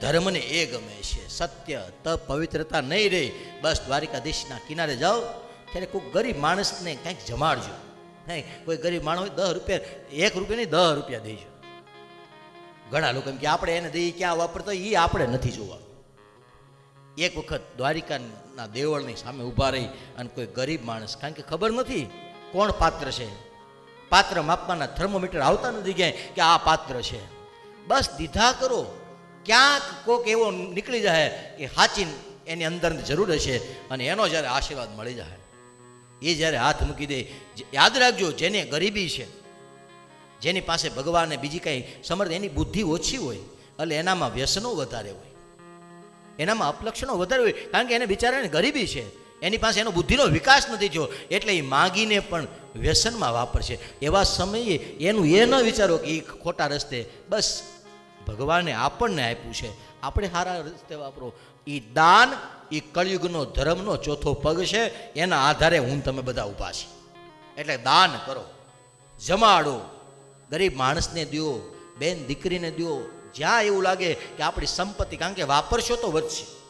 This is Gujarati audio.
ધર્મને એ ગમે છે, સત્ય તપ પવિત્રતા નહીં રહે. બસ દ્વારિકાધીશના કિનારે જાઓ ત્યારે કોઈ ગરીબ માણસને કંઈક જમાડજો. નહીં કોઈ ગરીબ માણસ હોય 10 રૂપિયા, 1 રૂપિયા નહીં 10 રૂપિયા દેજો. ઘણા લોકો એમ કે આપણે એને દઈએ ક્યાં વાપરતો, એ આપણે નથી જોવાનું. એક વખત દ્વારિકાના દેવળની સામે ઊભા રહી અને કોઈ ગરીબ માણસ, કારણ કે ખબર નથી કોણ પાત્ર છે, પાત્ર માપવાના થર્મોમીટર આવતા નથી ક્યાંય કે આ પાત્ર છે. બસ દીધા કરો, ક્યાંક કોક એવો નીકળી જાય કે સાચી એની અંદર જરૂર હશે અને એનો જ્યારે આશીર્વાદ મળી જાય, એ જ્યારે હાથ મૂકી દે. યાદ રાખજો, જેને ગરીબી છે, જેની પાસે ભગવાનને બીજી કાંઈ સમર્થ, એની બુદ્ધિ ઓછી હોય એટલે એનામાં વ્યસનો વધારે હોય, એનામાં અપલક્ષણો વધારે હોય, કારણ કે એને બિચારાને ગરીબી છે, એની પાસે એનો બુદ્ધિનો વિકાસ નથી થયો એટલે એ માગીને પણ વ્યસનમાં વાપરશે. એવા સમયે એનું એ ન વિચારો કે એ ખોટા રસ્તે, બસ ભગવાને આપણને આપ્યું છે, આપણે સારા રસ્તે વાપરો. એ દાન એ કળિયુગનો ધર્મનો ચોથો પગ છે, એના આધારે હું તમે બધા ઊભા છે. એટલે દાન કરો, જમાડો, ગરીબ માણસને દો, બેન દીકરીને દો, જ્યાં એવું લાગે કે આપણી સંપત્તિ, કારણ કે વાપરશો તો વધશે.